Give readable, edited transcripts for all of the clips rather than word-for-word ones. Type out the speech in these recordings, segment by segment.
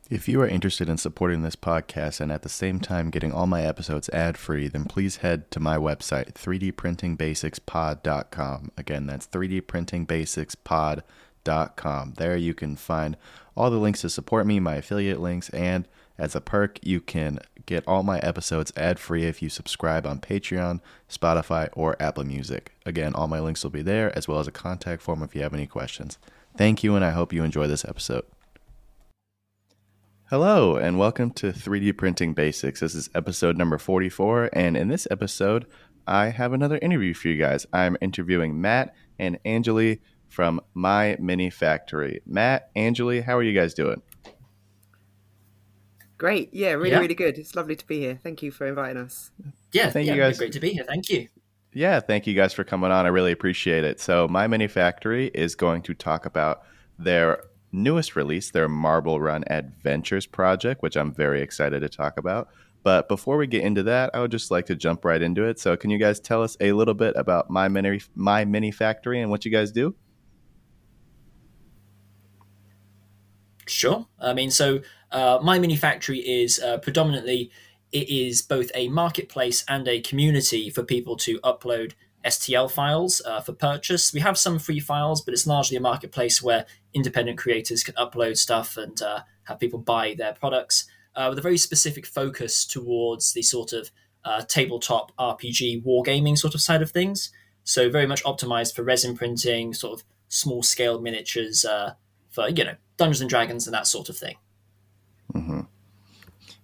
If you are interested in supporting this podcast and at the same time getting all my episodes ad-free, then please head to my website, 3dprintingbasicspod.com. Again, that's 3dprintingbasicspod.com. There you can find all the links to support me, my affiliate links, and as a perk, you can get all my episodes ad-free if you subscribe on Patreon, Spotify, or Apple Music. Again, all my links will be there, as well as a contact form if you have any questions. Thank you, and I hope you enjoy this episode. Hello, and welcome to 3D Printing Basics. This is episode number 44, and in this episode, I have another interview for you guys. I'm interviewing Matt and Anjuli from My Mini Factory. Matt, Anjuli, how are you guys doing? Great. Yeah, really good. It's lovely to be here. Thank you for inviting us. Thank you guys. Great to be here. Thank you. Yeah, thank you guys for coming on. I really appreciate it. So My Mini Factory is going to talk about their newest release, their Marble Run Adventures project, which I'm very excited to talk about. But before we get into that, I would just like to jump right into it. So can you guys tell us a little bit about My Mini Factory and what you guys do? Sure. My Mini Factory is predominantly, it is both a marketplace and a community for people to upload STL files for purchase. We have some free files, but it's largely a marketplace where independent creators can upload stuff and have people buy their products with a very specific focus towards the sort of tabletop RPG wargaming sort of side of things. So very much optimized for resin printing, sort of small scale miniatures for, Dungeons and Dragons and that sort of thing. Mm-hmm.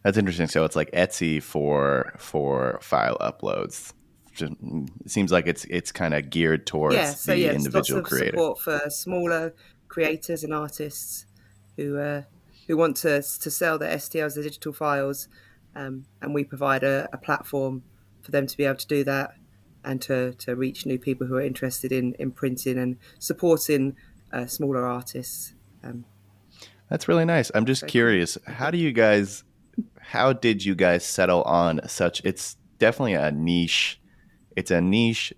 That's interesting. So it's like Etsy for file uploads. It seems like it's kind of geared towards the individual lots of creator. Support for smaller creators and artists who want to sell their STLs, their digital files, and we provide a platform for them to be able to do that and to reach new people who are interested in printing and supporting smaller artists. That's really nice. I'm just curious. How did you guys settle on such? It's definitely a niche. It's a niche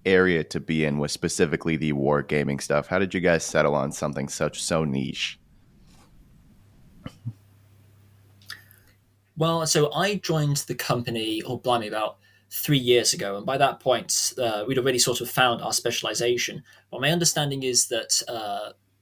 area to be in with specifically the wargaming stuff. How did you guys settle on something so niche? Well, so I joined the company, about 3 years ago. And by that point, we'd already sort of found our specialization. But my understanding is that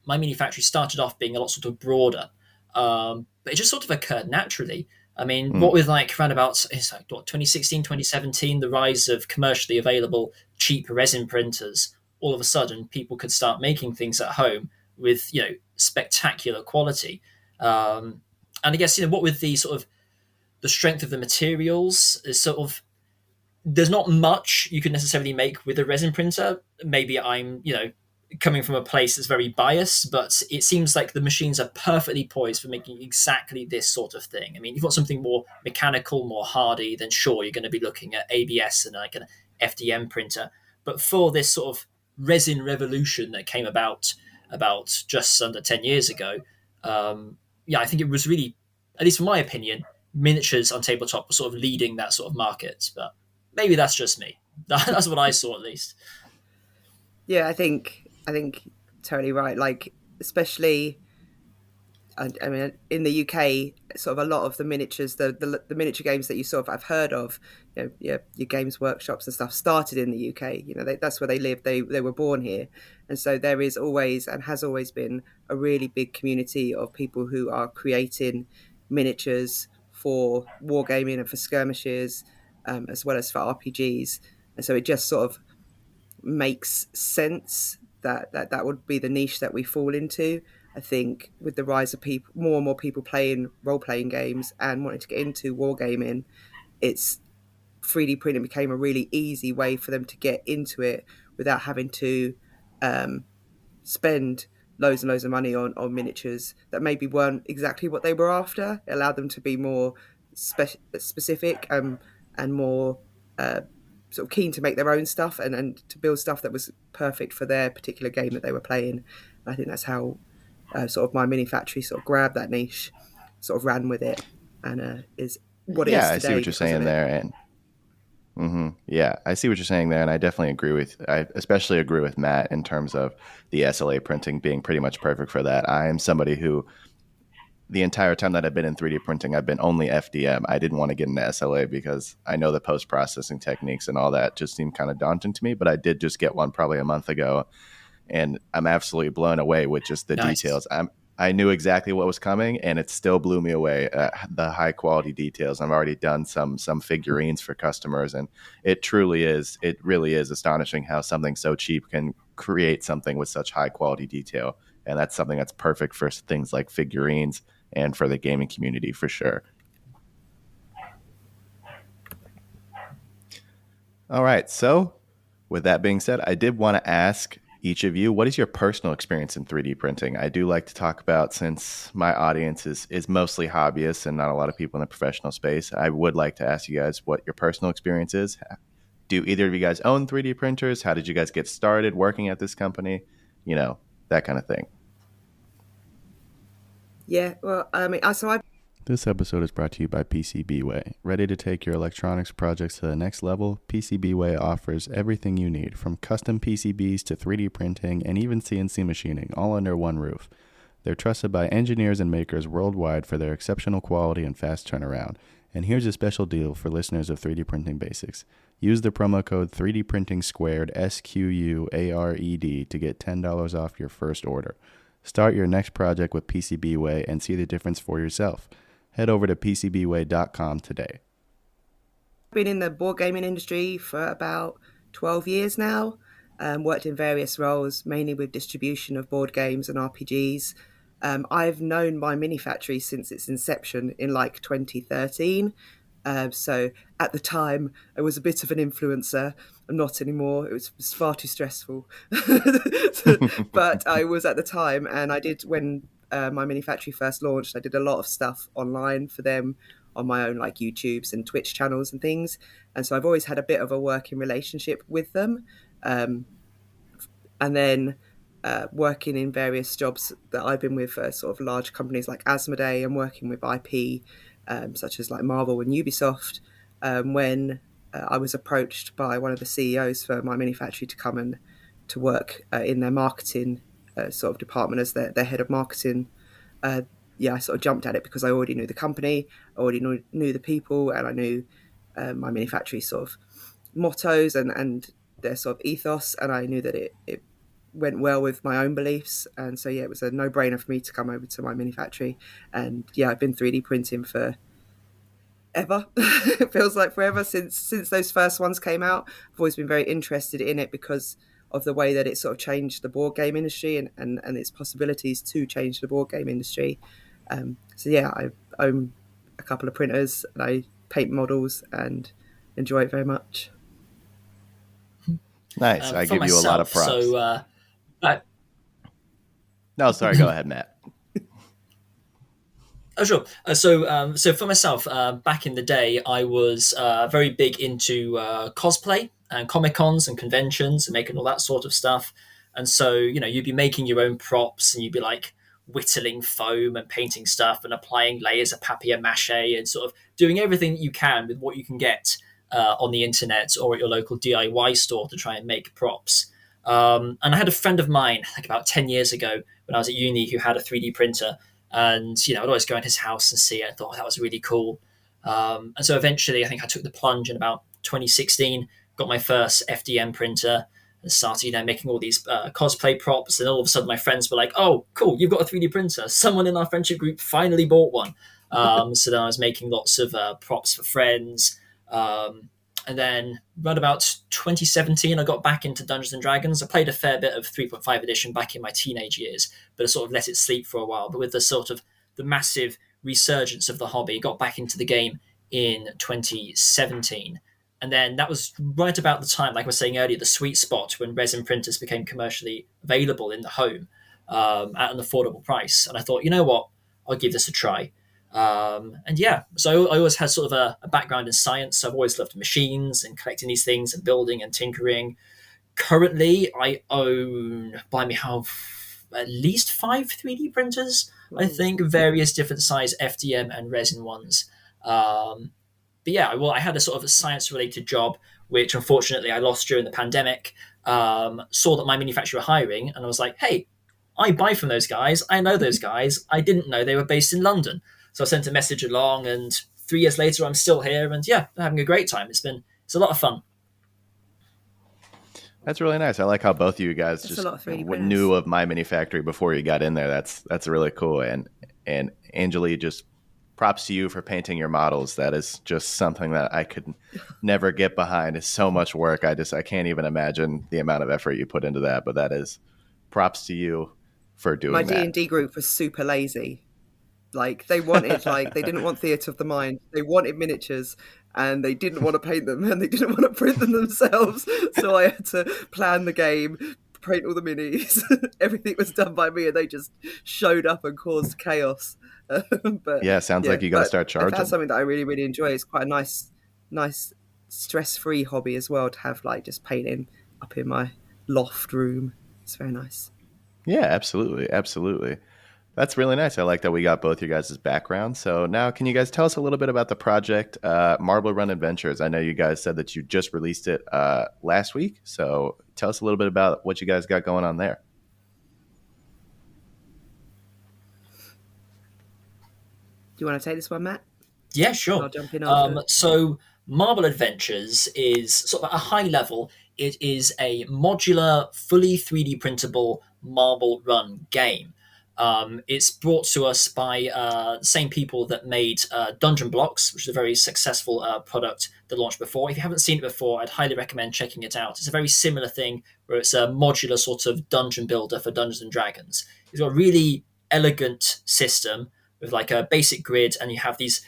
My Mini Factory started off being a lot sort of broader. But it just sort of occurred naturally. I mean, what with around about 2016, 2017, the rise of commercially available cheap resin printers, all of a sudden people could start making things at home with, spectacular quality. And I guess, what with the sort of the strength of the materials is sort of, there's not much you can necessarily make with a resin printer. Maybe I'm, coming from a place that's very biased, but it seems like the machines are perfectly poised for making exactly this sort of thing. I mean, if you want something more mechanical, more hardy, then sure, you're going to be looking at ABS and like an FDM printer. But for this sort of resin revolution that came about just under 10 years ago, I think it was really, at least from my opinion, miniatures on tabletop were sort of leading that sort of market. But maybe that's just me. That's what I saw, at least. Yeah, I think totally right. Like, especially, I mean, in the UK, sort of a lot of the miniatures, the miniature games that you sort of have heard of, your games workshops and stuff started in the UK. That's where they live. They were born here, and so there is always and has always been a really big community of people who are creating miniatures for wargaming and for skirmishes, as well as for RPGs. And so it just sort of makes sense that would be the niche that we fall into. I think with the rise of people, more and more people playing role-playing games and wanting to get into wargaming, it's 3D printing became a really easy way for them to get into it without having to spend loads and loads of money on miniatures that maybe weren't exactly what they were after. It allowed them to be more specific and more sort of keen to make their own stuff and to build stuff that was perfect for their particular game that they were playing. And I think that's how sort of My Mini Factory sort of grabbed that niche, sort of ran with it, and is what it is today. Yeah, I see what you're saying there, and yeah, I see what you're saying there, and I definitely I especially agree with Matt in terms of the SLA printing being pretty much perfect for that. I am somebody who the entire time that I've been in 3D printing, I've been only FDM. I didn't want to get into SLA because I know the post processing techniques and all that just seemed kind of daunting to me. But I did just get one probably a month ago, and I'm absolutely blown away with just the Nice. details. I knew exactly what was coming, and it still blew me away. The high quality details. I've already done some figurines for customers, and it really is astonishing how something so cheap can create something with such high quality detail. And that's something that's perfect for things like figurines and for the gaming community for sure. All right, so with that being said, I did want to ask each of you, what is your personal experience in 3D printing? I do like to talk about, since my audience is mostly hobbyists and not a lot of people in the professional space, I would like to ask you guys what your personal experience is. Do either of you guys own 3D printers? How did you guys get started working at this company? You know, that kind of thing. Yeah, well, I mean, so I This episode is brought to you by PCBWay. Ready to take your electronics projects to the next level? PCBWay offers everything you need, from custom PCBs to 3D printing and even CNC machining, all under one roof. They're trusted by engineers and makers worldwide for their exceptional quality and fast turnaround. And here's a special deal for listeners of 3D Printing Basics. Use the promo code 3D Printing Squared, SQUARED, to get $10 off your first order. Start your next project with PCBWay and see the difference for yourself. Head over to PCBWay.com today. been in the board gaming industry for about 12 years now. Worked in various roles, mainly with distribution of board games and RPGs. I've known My Mini Factory since its inception in like 2013. So at the time, I was a bit of an influencer. I'm not anymore. It was far too stressful. But I was at the time, and I did when My Mini Factory first launched. I did a lot of stuff online for them on my own, like YouTubes and Twitch channels and things. And so I've always had a bit of a working relationship with them. And then working in various jobs that I've been with for sort of large companies like Asmodee, and working with IP such as like Marvel and Ubisoft, when I was approached by one of the CEOs for My Mini Factory to come and to work in their marketing sort of department as their head of marketing. I sort of jumped at it because I already knew the company, I already knew the people, and I knew My Mini Factory sort of mottos and their sort of ethos, and I knew that it went well with my own beliefs. And so it was a no-brainer for me to come over to My Mini Factory. And I've been 3D printing for ever. It feels like forever since those first ones came out. I've always been very interested in it because of the way that it sort of changed the board game industry and its possibilities to change the board game industry. I own a couple of printers and I paint models and enjoy it very much. Nice. I For give you a lot of myself, props. I, No, sorry. Go ahead, Matt. Oh, sure. So for myself, back in the day, I was very big into cosplay and Comic Cons and conventions and making all that sort of stuff. And so, you'd be making your own props and you'd be like whittling foam and painting stuff and applying layers of papier mâche and sort of doing everything that you can with what you can get on the internet or at your local DIY store to try and make props. And I had a friend of mine, like about 10 years ago when I was at uni, who had a 3D printer. And, I'd always go in his house and see it. I thought that was really cool. And so eventually, I think I took the plunge in about 2016, got my first FDM printer and started, making all these cosplay props. And all of a sudden, my friends were like, oh, cool, you've got a 3D printer. Someone in our friendship group finally bought one. So then I was making lots of props for friends. And then around about 2017, I got back into Dungeons and Dragons. I played a fair bit of 3.5 edition back in my teenage years, but I sort of let it sleep for a while. But with the massive resurgence of the hobby, got back into the game in 2017. And then that was right about the time, like I was saying earlier, the sweet spot when resin printers became commercially available in the home at an affordable price. And I thought, you know what, I'll give this a try. So I always had sort of a background in science. So I've always loved machines and collecting these things and building and tinkering. Currently, I own, by me, have at least 5 3D printers, I think, various different size FDM and resin ones. I had a sort of a science-related job, which unfortunately I lost during the pandemic. Saw that My Mini Factory were hiring, and I was like, hey, I buy from those guys. I know those guys. I didn't know they were based in London. So I sent a message along, and 3 years later, I'm still here, and yeah, I'm having a great time. It's a lot of fun. That's really nice. I like how both of you guys That's a just lot of 3D knew printers. of My Mini Factory before you got in there. That's really cool. And Anjali, just props to you for painting your models. That is just something that I could never get behind. It's so much work. I can't even imagine the amount of effort you put into that. But that is props to you for My doing D that. and D group was super lazy. Like they wanted, like they didn't want theatre of the mind. They wanted miniatures, and they didn't want to paint them, and they didn't want to print them themselves. So I had to plan the game, print all the minis. Everything was done by me, and they just showed up and caused chaos. But Yeah, sounds yeah, like you got to but start I found charging. something that I really, really enjoy. It's quite a nice, stress-free hobby as well to have, like just painting up in my loft room. It's very nice. Yeah, absolutely, absolutely. That's really nice. I like that we got both your guys' background. So now, can you guys tell us a little bit about the project, Marble Run Adventures? I know you guys said that you just released it last week. So tell us a little bit about what you guys got going on there. Do you want to take this one, Matt? Yeah, And sure. I'll jump in after. So Marble Adventures is sort of at a high level. It is a modular, fully 3D printable marble run game. It's brought to us by the same people that made Dungeon Blocks, which is a very successful product that launched before. If you haven't seen it before, I'd highly recommend checking it out. It's a very similar thing where it's a modular sort of dungeon builder for Dungeons and Dragons. It's got a really elegant system with like a basic grid, and you have these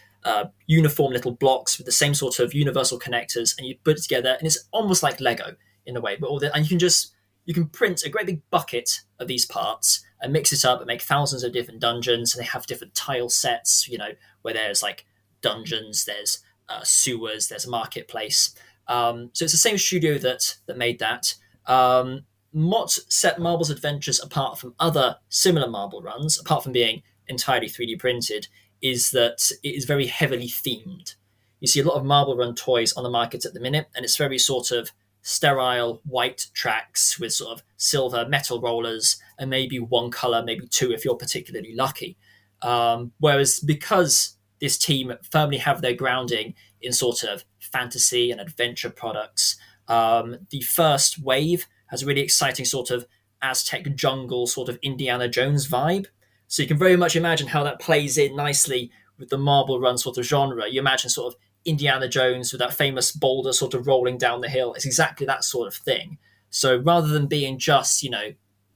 uniform little blocks with the same sort of universal connectors, and you put it together, and it's almost like Lego in a way. But and you can print a great big bucket of these parts and mix it up and make thousands of different dungeons, and they have different tile sets. Where there's like dungeons, there's sewers, there's a marketplace. So it's the same studio that made that. What set Marble's Adventures apart from other similar marble runs, apart from being entirely 3D printed, is that it is very heavily themed. You see a lot of Marble Run toys on the market at the minute, and it's very sort of sterile white tracks with sort of silver metal rollers and maybe one color, maybe two if you're particularly lucky. Whereas because this team firmly have their grounding in sort of fantasy and adventure products, the first wave has a really exciting sort of Aztec jungle, sort of Indiana Jones vibe. So you can very much imagine how that plays in nicely with the Marble Run sort of genre. You imagine sort of Indiana Jones with that famous boulder sort of rolling down the hill. It's exactly that sort of thing. So rather than being just,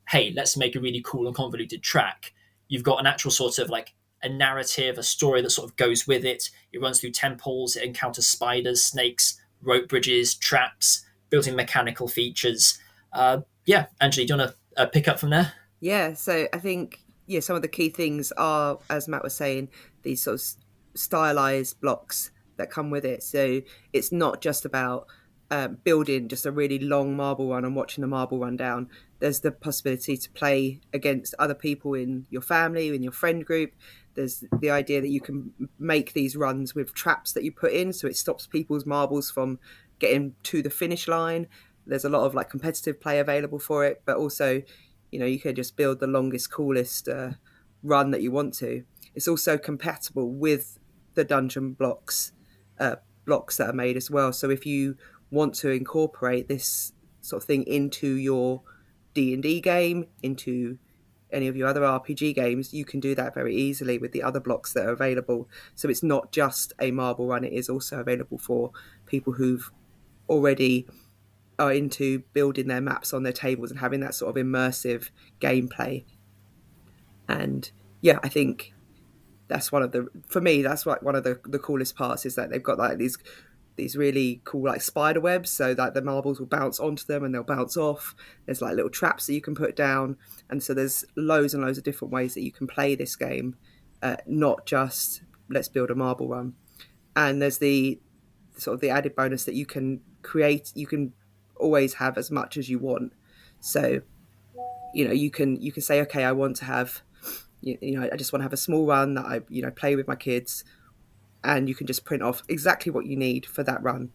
hey, let's make a really cool and convoluted track, you've got an actual sort of like a narrative, a story that sort of goes with it. It runs through temples, it encounters spiders, snakes, rope bridges, traps, built-in mechanical features. Yeah, Anjali, do you want to pick up from there? Yeah, so I think some of the key things are, as Matt was saying, these sort of stylized blocks that come with it. So it's not just about building just a really long marble run and watching the marble run down. There's the possibility to play against other people in your family, in your friend group. There's the idea that you can make these runs with traps that you put in, so it stops people's marbles from getting to the finish line. There's a lot of like competitive play available for it, but also you can just build the longest, coolest run that you want to. It's also compatible with the dungeon blocks that are made as well. So if you want to incorporate this sort of thing into your D&D game, into any of your other RPG games, you can do that very easily with the other blocks that are available. So it's not just a marble run, it is also available for people who've already are into building their maps on their tables and having that sort of immersive gameplay. And yeah, I think that's one of the for me that's like one of the coolest parts is that they've got like these really cool like spider webs, so that the marbles will bounce onto them and they'll bounce off. There's like little traps that you can put down, and so there's loads and loads of different ways that you can play this game, not just let's build a marble run. And there's the sort of the added bonus that you can always have as much as you want. So you can say, okay, I want to have I just want to have a small run that I play with my kids, and you can just print off exactly what you need for that run.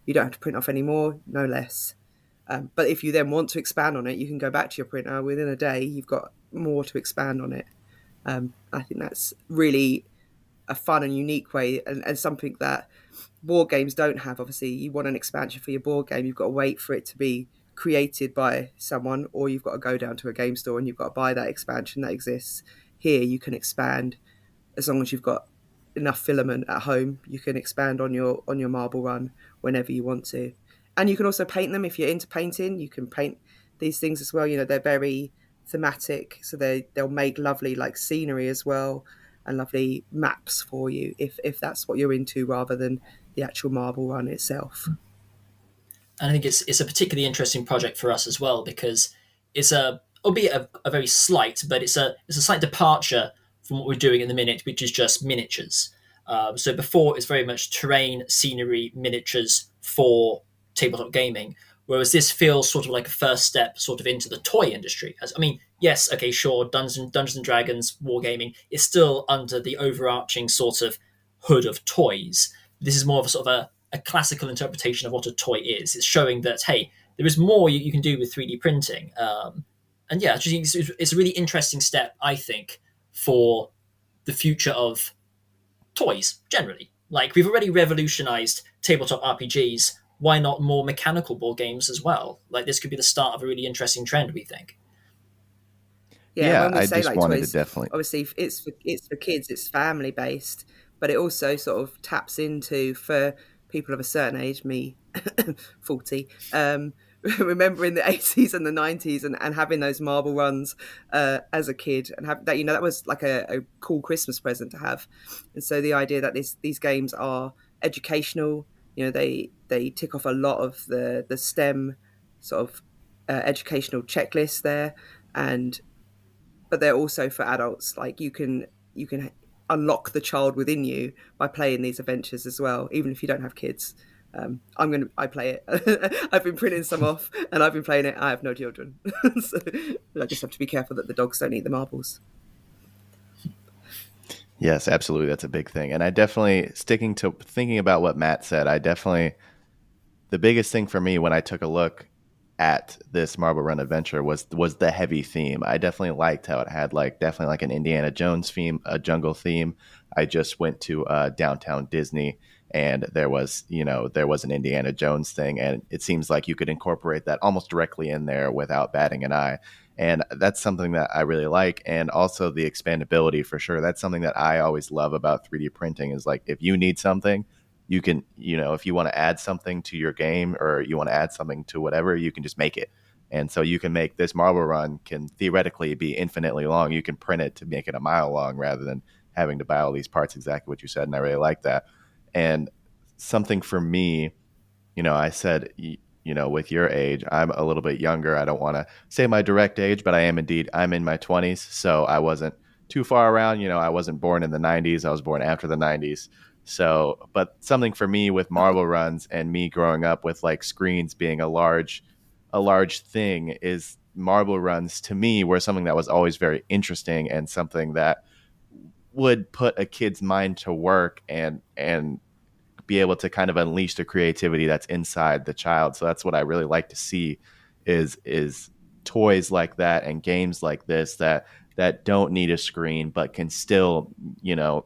You don't have to print off any more, no less. But if you then want to expand on it, you can go back to your printer within a day. You've got more to expand on it. I think that's really a fun and unique way, and something that board games don't have. Obviously, you want an expansion for your board game, you've got to wait for it to be created by someone, or you've got to go down to a game store and you've got to buy that expansion that exists. Here, you can expand as long as you've got enough filament at home. You can expand on your marble run whenever you want to, and you can also paint them if you're into painting. You can paint these things as well. You know, they're very thematic, so they'll make lovely like scenery as well, and lovely maps for you if that's what you're into, rather than the actual marble run itself. And I think it's a particularly interesting project for us as well, because it's a, albeit a very slight, but it's a slight departure from what we're doing in the minute, which is just miniatures. So before it's very much terrain, scenery, miniatures for tabletop gaming, whereas this feels sort of like a first step sort of into the toy industry. As I mean, yes, okay, sure, Dungeons and Dragons wargaming is still under the overarching sort of hood of toys. This is more of a sort of a classical interpretation of what a toy is. It's showing that, hey, there is more you can do with 3D printing. And yeah, it's a really interesting step, I think, for the future of toys generally. Like, we've already revolutionized tabletop RPGs. Why not more mechanical board games as well? Like, this could be the start of a really interesting trend, we think. Yeah, and Yeah, when we I say just like wanted to toys, definitely. obviously it's for kids, it's family based, but it also sort of taps into, for people of a certain age, me 40, remembering the 80s and the 90s, and having those marble runs as a kid, and have that, you know, that was like a cool Christmas present to have. And so the idea that these games are educational, you know, they tick off a lot of the STEM sort of educational checklist there, and but they're also for adults. Like, you can unlock the child within you by playing these adventures as well, even if you don't have kids. I play it. I've been printing some off, and I've been playing it. I have no children, so I just have to be careful that the dogs don't eat the marbles. Yes, absolutely. That's a big thing. And I definitely, sticking to thinking about what Matt said, the biggest thing for me when I took a look at this Marble Run adventure was the heavy theme. I definitely liked how it had like definitely like an Indiana Jones theme, a jungle theme. I just went to downtown Disney, and there was an Indiana Jones thing, and it seems like you could incorporate that almost directly in there without batting an eye. And that's something that I really like. And also the expandability, for sure. That's something that I always love about 3D printing, is like, if you need something, you can, if you want to add something to your game, or you want to add something to whatever, you can just make it. And so you can make this marble run can theoretically be infinitely long. You can print it to make it a mile long rather than having to buy all these parts, exactly what you said. And I really like that. And something for me, I said, with your age, I'm a little bit younger. I don't want to say my direct age, but I'm in my 20s. So I wasn't too far around. I wasn't born in the 90s. I was born after the 90s. So, but something for me with marble runs, and me growing up with like screens being a large thing, is marble runs to me were something that was always very interesting, and something that would put a kid's mind to work, and be able to kind of unleash the creativity that's inside the child. So that's what I really like to see is toys like that and games like this that don't need a screen, but can still,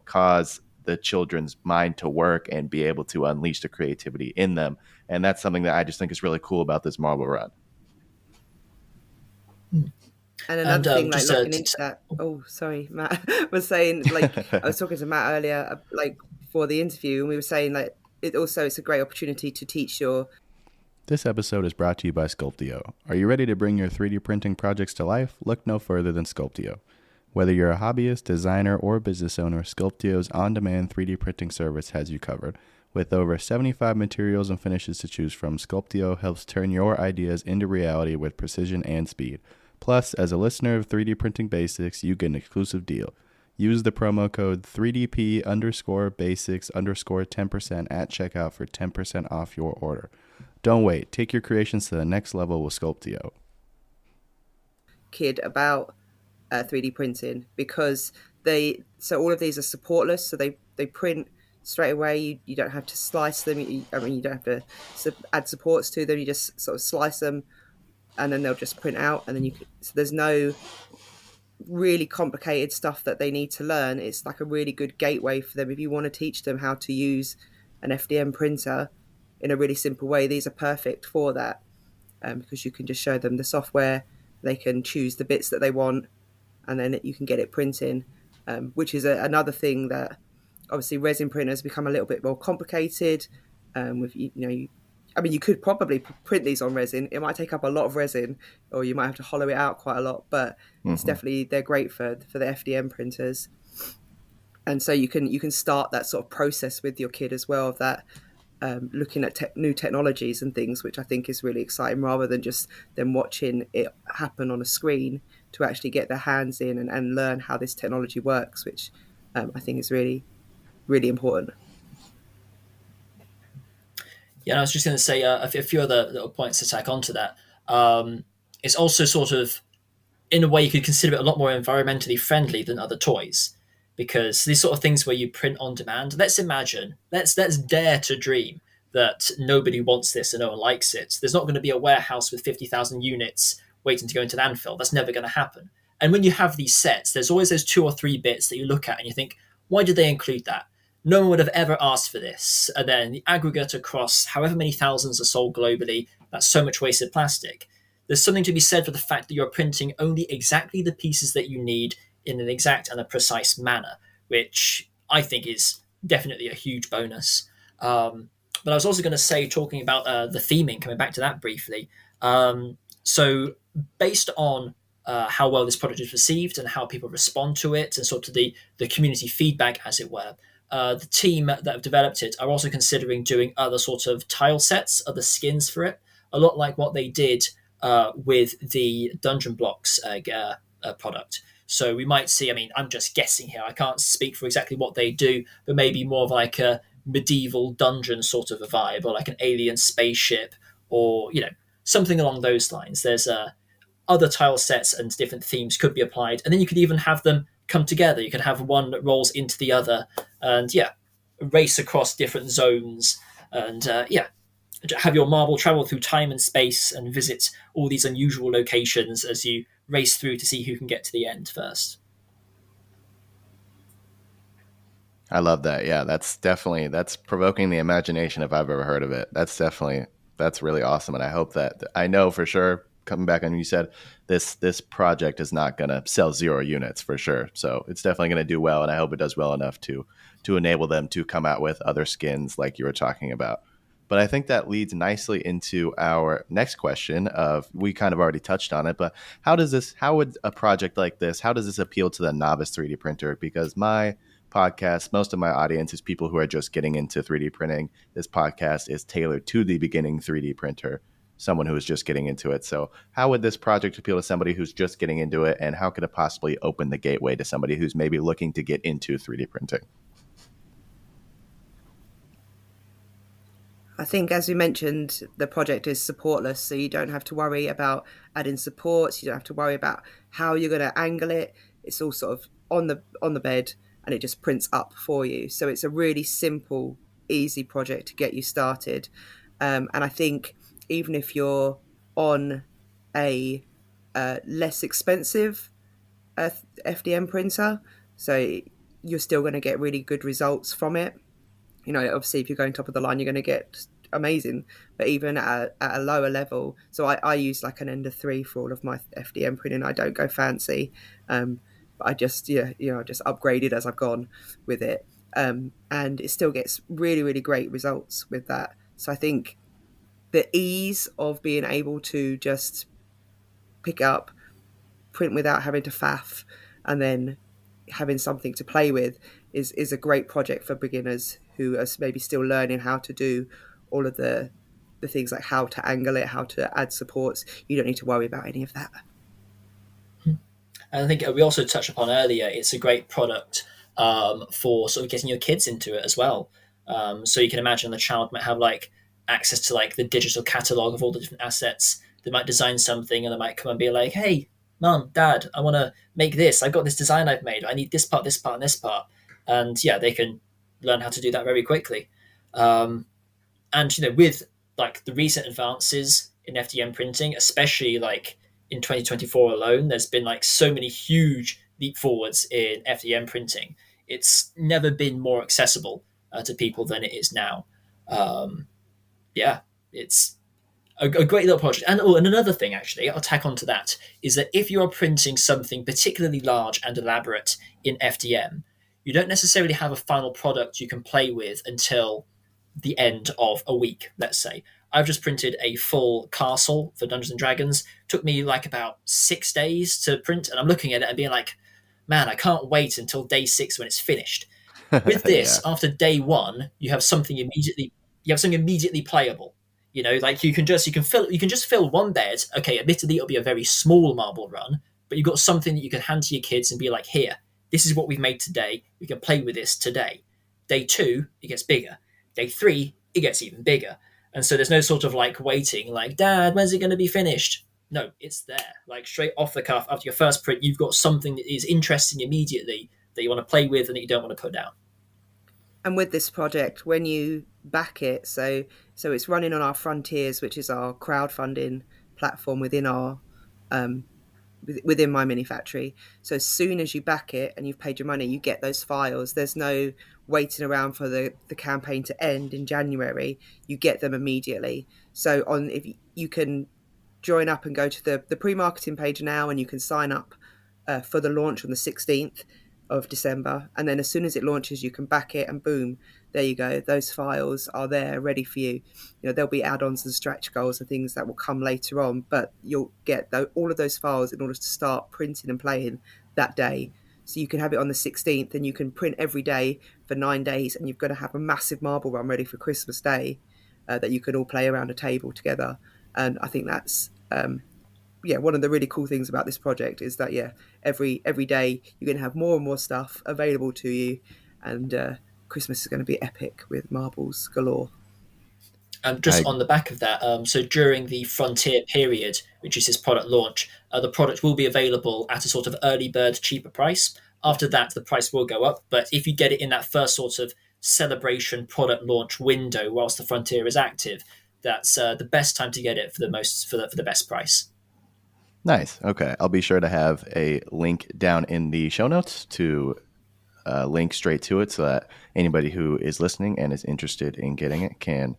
cause the children's mind to work and be able to unleash the creativity in them. And that's something that I just think is really cool about this Marble Run. And And another thing, like just looking into that. Oh, sorry, Matt was saying, like, I was talking to Matt earlier, like before the interview, and we were saying like it's a great opportunity to teach your. This episode is brought to you by Sculptio. Are you ready to bring your 3D printing projects to life? Look no further than Sculptio. Whether you're a hobbyist, designer, or business owner, Sculptio's on-demand 3D printing service has you covered. With over 75 materials and finishes to choose from, Sculptio helps turn your ideas into reality with precision and speed. Plus, as a listener of 3D Printing Basics, you get an exclusive deal. Use the promo code 3DP_basics_10% at checkout for 10% off your order. Don't wait. Take your creations to the next level with Sculptio. Kid about 3D printing, because all of these are supportless, so they print straight away. You don't have to slice them. You don't have to add supports to them. You just sort of slice them, and then they'll just print out. And then so there's no really complicated stuff that they need to learn, it's like a really good gateway for them. If you want to teach them how to use an FDM printer in a really simple way, these are perfect for that, because you can just show them the software, they can choose the bits that they want, and then you can get it printing, which is another thing that obviously resin printers become a little bit more complicated. With I mean, you could probably print these on resin. It might take up a lot of resin, or you might have to hollow it out quite a lot. But it's definitely, they're great for the FDM printers. And so you can start that sort of process with your kid as well, of that, looking at new technologies and things, which I think is really exciting, rather than just them watching it happen on a screen, to actually get their hands in and learn how this technology works, which I think is really, really important. Yeah, I was just going to say a few other little points to tack onto that. It's also sort of, in a way, you could consider it a lot more environmentally friendly than other toys, because these sort of things where you print on demand. Let's imagine, let's dare to dream that nobody wants this and no one likes it. There's not going to be a warehouse with 50,000 units waiting to go into landfill. That's never going to happen. And when you have these sets, there's always those 2 or 3 bits that you look at and you think, why did they include that? No one would have ever asked for this. And then the aggregate across however many thousands are sold globally, that's so much wasted plastic. There's something to be said for the fact that you're printing only exactly the pieces that you need in an exact and a precise manner, which I think is definitely a huge bonus. But I was also going to say, talking about the theming, coming back to that briefly. So based on how well this product is received and how people respond to it, and sort of the community feedback, as it were, the team that have developed it are also considering doing other sort of tile sets, other skins for it, a lot like what they did with the Dungeon Blocks product. So we might see, I mean, I'm just guessing here, I can't speak for exactly what they do, but maybe more of like a medieval dungeon sort of a vibe, or like an alien spaceship, or, something along those lines. There's other tile sets and different themes could be applied, and then you could even have them come together. You could have one that rolls into the other, and race across different zones, and have your marble travel through time and space and visit all these unusual locations as you race through to see who can get to the end first. I love that. Yeah, that's provoking the imagination if I've ever heard of it. That's really awesome. And I hope that, I know for sure, coming back on, you said this project is not going to sell 0 units for sure. So it's definitely going to do well. And I hope it does well enough to enable them to come out with other skins like you were talking about. But I think that leads nicely into our next question of, we kind of already touched on it, but how would a project like this, how does this appeal to the novice 3D printer? Because my podcast, most of my audience is people who are just getting into 3D printing. This podcast is tailored to the beginning 3D printer, someone who is just getting into it. So how would this project appeal to somebody who's just getting into it, and how could it possibly open the gateway to somebody who's maybe looking to get into 3D printing? I think, as we mentioned, the project is supportless, so you don't have to worry about adding supports. You don't have to worry about how you're going to angle it. It's all sort of on the bed, and it just prints up for you. So it's a really simple, easy project to get you started. And I think even if you're on a less expensive FDM printer, so you're still going to get really good results from it. Obviously, if you're going top of the line, you're going to get amazing. But even at a lower level, so I use like an Ender 3 for all of my FDM printing. I don't go fancy, but I just just upgraded as I've gone with it, and it still gets really, really great results with that. So I think the ease of being able to just pick up, print without having to faff, and then having something to play with is a great project for beginners who are maybe still learning how to do all of the things, like how to angle it, how to add supports. You don't need to worry about any of that. And I think we also touched upon earlier, it's a great product for sort of getting your kids into it as well. So you can imagine the child might have like access to like the digital catalog of all the different assets. They might design something and they might come and be like, hey, Mom, Dad, I want to make this. I've got this design I've made. I need this part, and this part. And they can learn how to do that very quickly. And with like the recent advances in FDM printing, especially like in 2024 alone, there's been like so many huge leap forwards in FDM printing. It's never been more accessible to people than it is now. Um, yeah, it's a great little project. And another thing, actually, I'll tack on to that, is that if you are printing something particularly large and elaborate in FDM, you don't necessarily have a final product you can play with until the end of a week, let's say. I've just printed a full castle for Dungeons and Dragons. Took me like about 6 days to print, and I'm looking at it and being like, man, I can't wait until day 6 when it's finished. With Yeah. this, after day 1, you have something immediately playable. Like you can just fill one bed. Okay, admittedly, it'll be a very small marble run, but you've got something that you can hand to your kids and be like, here, this is what we've made today. We can play with this today. Day 2, it gets bigger. Day 3, it gets even bigger. And so there's no sort of like waiting, like, Dad, when's it going to be finished? No, it's there. Like straight off the cuff, after your first print, you've got something that is interesting immediately that you want to play with and that you don't want to put down. And with this project, when you back it, so it's running on our Frontiers, which is our crowdfunding platform within our within My Mini Factory. So as soon as you back it and you've paid your money, you get those files. There's no waiting around for the campaign to end in January. You get them immediately. So if you can join up and go to the pre-marketing page now, and you can sign up for the launch on the 16th of December, and then as soon as it launches you can back it, and boom, there you go, those files are there ready for you. There'll be add-ons and stretch goals and things that will come later on, but you'll get all of those files in order to start printing and playing that day. So you can have it on the 16th and you can print every day for 9 days, and you've got to have a massive marble run ready for Christmas Day that you can all play around a table together. And I think that's one of the really cool things about this project is that every day you're going to have more and more stuff available to you, and Christmas is going to be epic with marbles galore. Just on the back of that, so during the Frontier period, which is this product launch, the product will be available at a sort of early bird cheaper price. After that, the price will go up, but if you get it in that first sort of celebration product launch window whilst the Frontier is active, that's the best time to get it for the best price. Nice. Okay. I'll be sure to have a link down in the show notes to link straight to it so that anybody who is listening and is interested in getting it can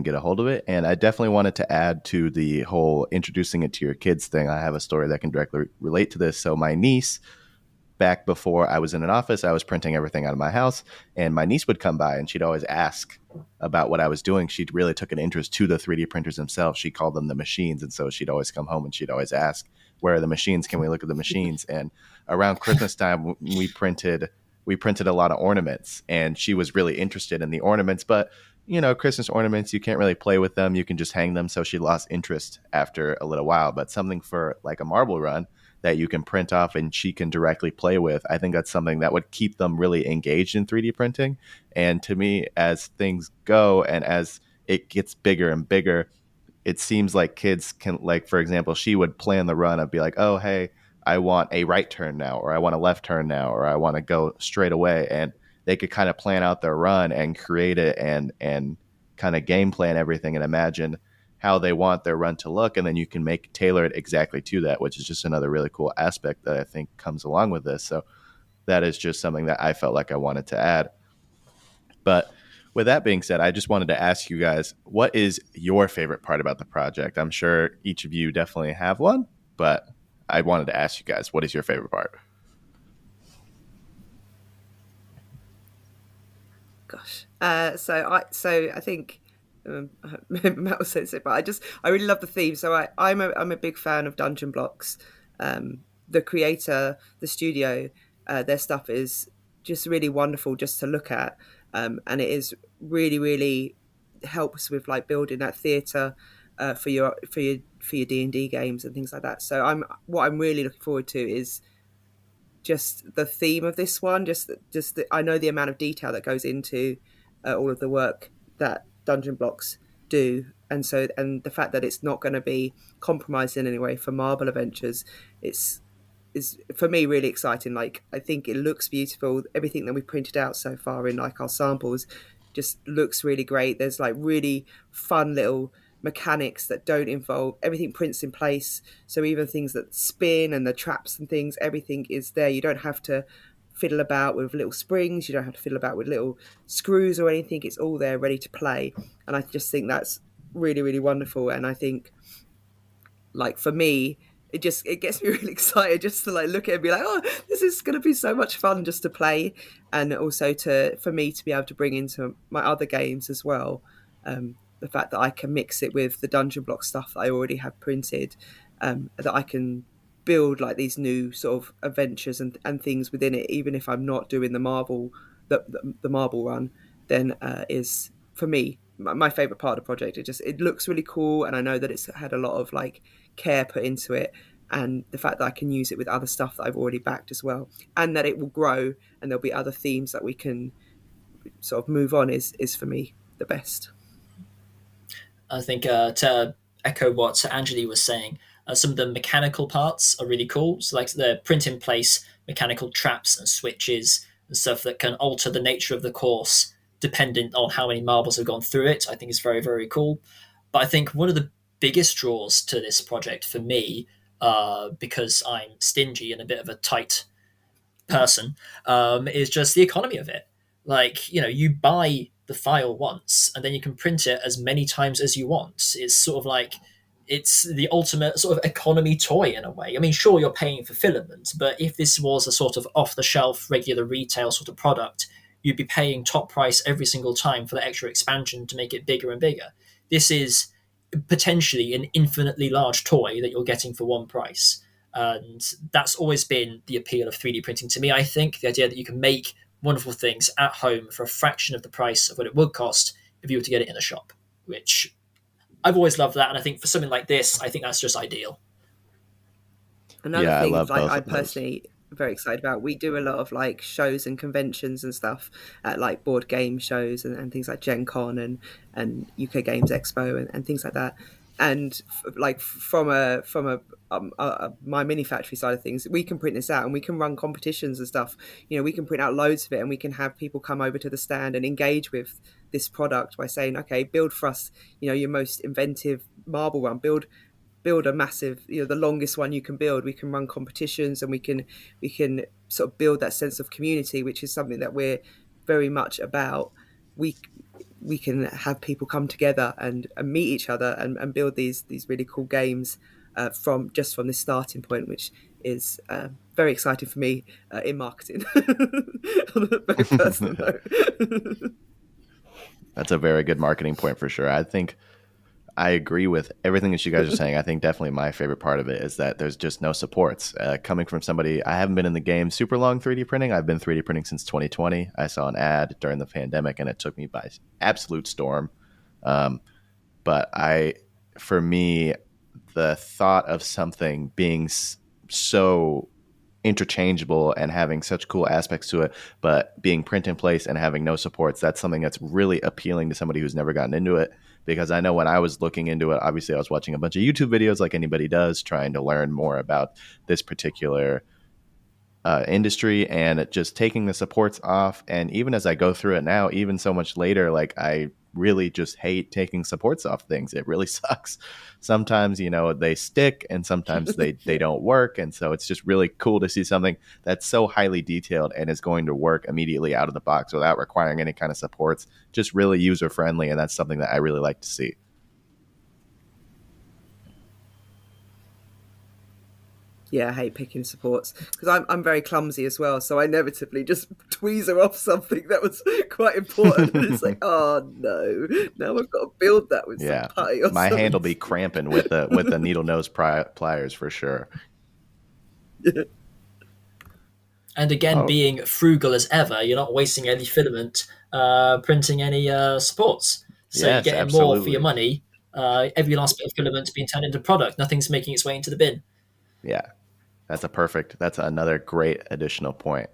get a hold of it. And I definitely wanted to add to the whole introducing it to your kids thing. I have a story that can directly relate to this. So my niece, back before I was in an office, I was printing everything out of my house, and my niece would come by and she'd always ask about what I was doing. She really took an interest to the 3D printers themselves. She called them the machines. And so she'd always come home and she'd always ask, where are the machines? Can we look at the machines? And around Christmas time, we printed a lot of ornaments, and she was really interested in the ornaments, but Christmas ornaments, you can't really play with them. You can just hang them. So she lost interest after a little while, but something for like a marble run that you can print off and she can directly play with, I think that's something that would keep them really engaged in 3D printing. And to me, as things go and as it gets bigger and bigger, it seems like kids can, like, for example, she would plan the run and be like, oh, hey, I want a right turn now, or I want a left turn now, or I want to go straight away. And they could kind of plan out their run and create it and kind of game plan everything and imagine how they want their run to look, and then you can tailor it exactly to that, which is just another really cool aspect that I think comes along with this. So that is just something that I felt like I wanted to add. But with that being said, I just wanted to ask you guys, what is your favorite part about the project? I'm sure each of you definitely have one, but I wanted to ask you guys, what is your favorite part? Gosh, so I think Matt will say it, but I really love the theme. So I'm a big fan of Dungeon Blocks. The creator, the studio, their stuff is just really wonderful just to look at, and it is really, really helps with like building that theatre for your D&D games and things like that. So what I'm really looking forward to is just the theme of this one. I know the amount of detail that goes into all of the work that Dungeon Blocks do, and the fact that it's not going to be compromised in any way for Marble Adventures is for me really exciting. Like, I think it looks beautiful. Everything that we printed out so far in like our samples just looks really great. There's like really fun little mechanics that don't involve, everything prints in place. So even things that spin and the traps and things, everything is there. You don't have to fiddle about with little springs. You don't have to fiddle about with little screws or anything. It's all there ready to play. And I just think that's really, really wonderful. And I think, like, for me, it gets me really excited just to like look at it and be like, oh, this is going to be so much fun just to play, and also for me to be able to bring into my other games as well, the fact that I can mix it with the dungeon block stuff that I already have printed, that I can build like these new sort of adventures and things within it, even if I'm not doing the marble run, then is for me my favorite part of the project. It looks really cool, and I know that it's had a lot of like care put into it, and the fact that I can use it with other stuff that I've already backed as well, and that it will grow and there'll be other themes that we can sort of move on is for me the best. I think to echo what Anjali was saying, some of the mechanical parts are really cool. So like the print in place mechanical traps and switches and stuff that can alter the nature of the course dependent on how many marbles have gone through it, I think is very, very cool. But I think one of the biggest draws to this project for me, because I'm stingy and a bit of a tight person, is just the economy of it. Like, you buy the file once and then you can print it as many times as you want. It's sort of like, it's the ultimate sort of economy toy in a way. I mean, sure, you're paying for filament, but if this was a sort of off the shelf, regular retail sort of product, you'd be paying top price every single time for the extra expansion to make it bigger and bigger. This is potentially an infinitely large toy that you're getting for one price. And that's always been the appeal of 3D printing to me, I think. The idea that you can make wonderful things at home for a fraction of the price of what it would cost if you were to get it in a shop, which I've always loved that. And I think for something like this, I think that's just ideal. Another thing like I personally very excited about, we do a lot of like shows and conventions and stuff at like board game shows and things like Gen Con and UK Games Expo and things like that. And like from my mini factory side of things, we can print this out and we can run competitions and stuff. We can print out loads of it and we can have people come over to the stand and engage with this product by saying, okay, build for us, your most inventive marble run, build a massive, the longest one you can build. We can run competitions and we can sort of build that sense of community, which is something that we're very much about. We can have people come together and meet each other and build these really cool games from this starting point, which is very exciting for me in marketing on a very personal note. That's a very good marketing point for sure. I think I agree with everything that you guys are saying. I think definitely my favorite part of it is that there's just no supports. Coming from somebody, I haven't been in the game super long 3D printing. I've been 3D printing since 2020. I saw an ad during the pandemic and it took me by absolute storm. But for me, the thought of something being so interchangeable and having such cool aspects to it, but being print in place and having no supports, that's something that's really appealing to somebody who's never gotten into it. Because I know when I was looking into it, obviously I was watching a bunch of YouTube videos like anybody does, trying to learn more about this particular industry, and just taking the supports off. And even as I go through it now, even so much later, like I really just hate taking supports off things. It really sucks. Sometimes, they stick and sometimes they don't work. And so it's just really cool to see something that's so highly detailed and is going to work immediately out of the box without requiring any kind of supports, just really user friendly. And that's something that I really like to see. Yeah, I hate picking supports because I'm very clumsy as well. So I inevitably just tweezer off something that was quite important. And it's like, oh no, now I've got to build that with some putty or my something. hand will be cramping with the needle nose pliers for sure. Yeah. And again, being frugal as ever, you're not wasting any filament printing any supports. So yes, you're getting absolutely. more for your money. Every last bit of filament being turned into product. Nothing's making its way into the bin. Yeah. That's another great additional point.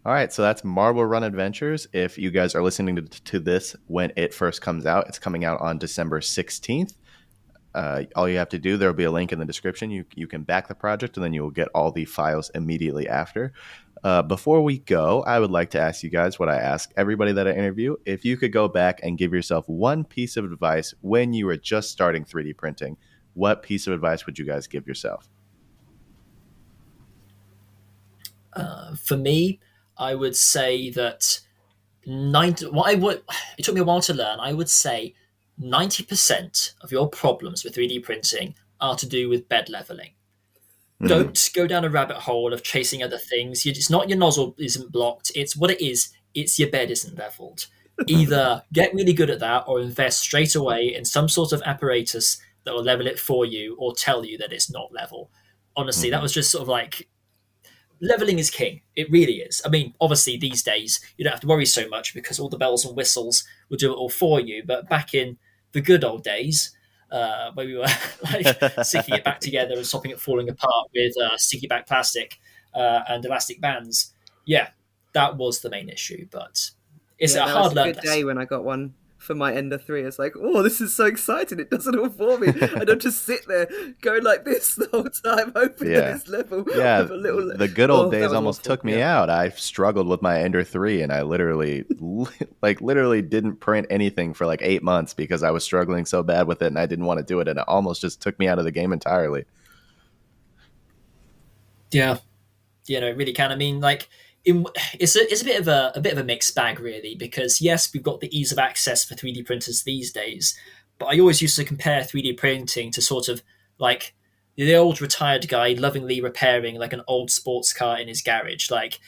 All right, so that's Marble Run Adventures. If you guys are listening to this when it first comes out, it's coming out on December 16th. all you have to do, there will be a link in the description. You can back the project, and then you will get all the files immediately after. Before we go, I would like to ask you guys what I ask everybody that I interview. If you could go back and give yourself one piece of advice when you were just starting 3D printing, what piece of advice would you guys give yourself? For me, I would say that it took me a while to learn. I would say 90% of your problems with 3D printing are to do with bed leveling. Mhm. Don't go down a rabbit hole of chasing other things. It's not your nozzle isn't blocked. It's what it is. It's your bed isn't leveled. Either get really good at that or invest straight away in some sort of apparatus that will level it for you or tell you that it's not level. Honestly, that was just sort of like leveling is king. It really is. I mean, obviously these days you don't have to worry so much because all the bells and whistles will do it all for you. But back in the good old days, where we were like sticking it back together and stopping it falling apart with sticky back plastic and elastic bands, yeah, that was the main issue. But it's Yeah, a that was hard a learned good day lesson. when I got one for my Ender 3. It's like, oh, this is so exciting. It does it all for me. I don't just sit there going like this the whole time, hoping that Yeah. it's level Yeah, with a little... the good old Oh, that days was almost awful. took me Yeah. out. I struggled with my Ender 3, and I literally didn't print anything for like 8 months because I was struggling so bad with it, and I didn't want to do it, and it almost just took me out of the game entirely. Yeah, it really can. I mean, like, it's a bit of a mixed bag, really, because yes, we've got the ease of access for 3D printers these days, but I always used to compare 3D printing to sort of like the old retired guy lovingly repairing like an old sports car in his garage. Like,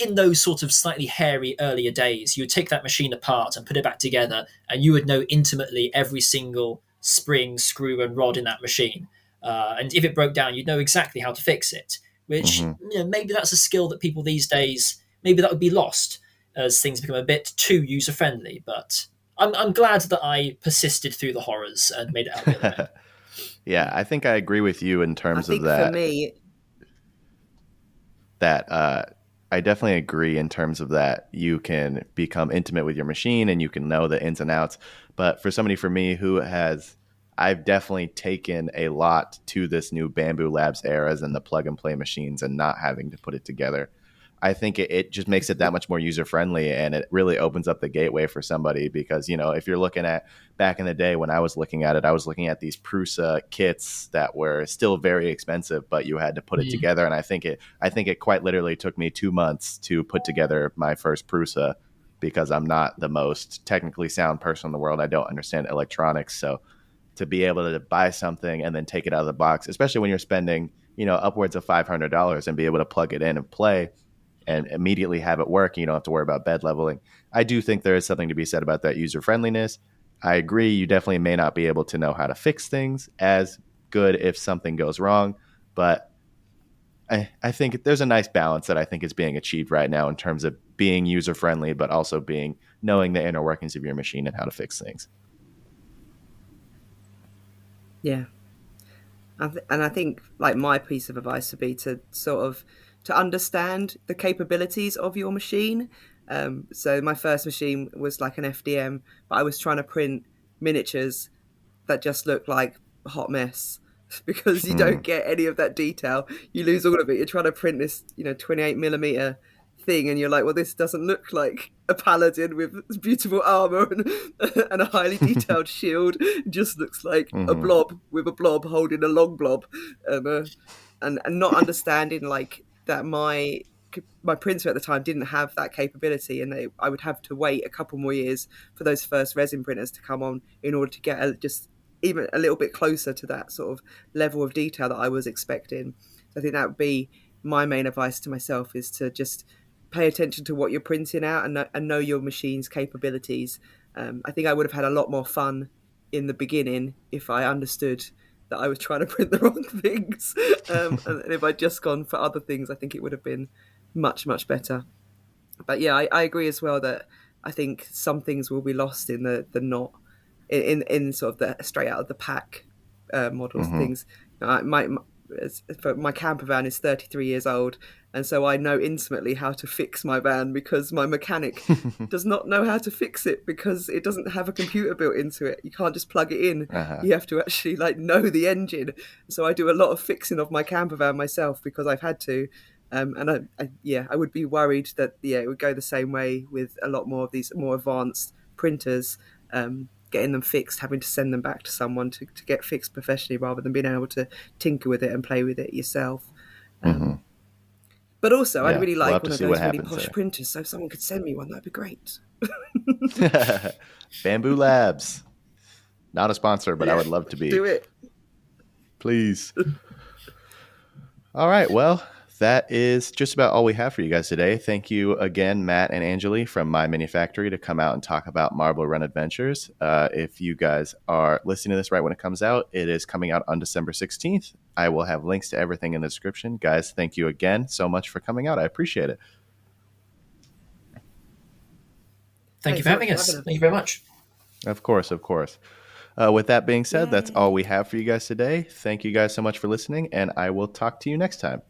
in those sort of slightly hairy earlier days, you would take that machine apart and put it back together, and you would know intimately every single spring, screw, and rod in that machine. And if it broke down, you'd know exactly how to fix it. Which, Mhm. maybe that's a skill that people these days, maybe that would be lost as things become a bit too user friendly. But I'm glad that I persisted through the horrors and made it out the other end. Yeah, I think I agree with you in I terms of think for that. me, That I definitely agree in terms of that you can become intimate with your machine and you can know the ins and outs. But for somebody for me who has, I've definitely taken a lot to this new Bamboo Labs eras and the plug and play machines and not having to put it together. I think it just makes it that much more user friendly, and it really opens up the gateway for somebody because, if you're looking at back in the day when I was looking at it, I was looking at these Prusa kits that were still very expensive, but you had to put it Mm. together. And I think it quite literally took me 2 months to put together my first Prusa because I'm not the most technically sound person in the world. I don't understand electronics. So to be able to buy something and then take it out of the box, especially when you're spending, upwards of $500 and be able to plug it in and play and immediately have it work. You don't have to worry about bed leveling. I do think there is something to be said about that user friendliness. I agree. You definitely may not be able to know how to fix things as good if something goes wrong, but I think there's a nice balance that I think is being achieved right now in terms of being user friendly, but also knowing the inner workings of your machine and how to fix things. yeah. And I think like my piece of advice would be to sort of to understand the capabilities of your machine. So my first machine was like an FDM, but I was trying to print miniatures that just look like a hot mess because you Hmm. don't get any of that detail. You lose all of it. You're trying to print this, 28 millimeter thing, and you're like, well, this doesn't look like a paladin with beautiful armor and a highly detailed shield. It just looks like a Hmm. blob with a blob holding a long blob, and not understanding like that my printer at the time didn't have that capability, and I would have to wait a couple more years for those first resin printers to come on in order to get just even a little bit closer to that sort of level of detail that I was expecting. So I think that would be my main advice to myself, is to just pay attention to what you're printing out and know your machine's capabilities. I think I would have had a lot more fun in the beginning if I understood that I was trying to print the wrong things. And if I'd just gone for other things, I think it would have been much, much better. But yeah, I agree as well that I think some things will be lost in the not in sort of the straight out of the pack models and Hmm. things. my camper van is 33 years old, and so I know intimately how to fix my van because my mechanic does not know how to fix it because it doesn't have a computer built into it. You can't just plug it in. You have to actually know the engine. So I do a lot of fixing of my camper van myself because I've had to. And I would be worried that it would go the same way with a lot more of these more advanced printers. Getting them fixed, having to send them back to someone to get fixed professionally rather than being able to tinker with it and play with it yourself. But also, I'd really like one of those really posh printers, so if someone could send me one, that'd be great. Bamboo Labs. Not a sponsor, but I would love to be. Do it. Please. All right, well, that is just about all we have for you guys today. Thank you again, Matt and Anjuli from My Mini Factory, to come out and talk about Marble Run Adventures. If you guys are listening to this right when it comes out, it is coming out on December 16th. I will have links to everything in the description. Guys, thank you again so much for coming out. I appreciate it. Thank you for having us. Thank you very much. Of course, of course. With that being said, that's all we have for you guys today. Thank you guys so much for listening, and I will talk to you next time.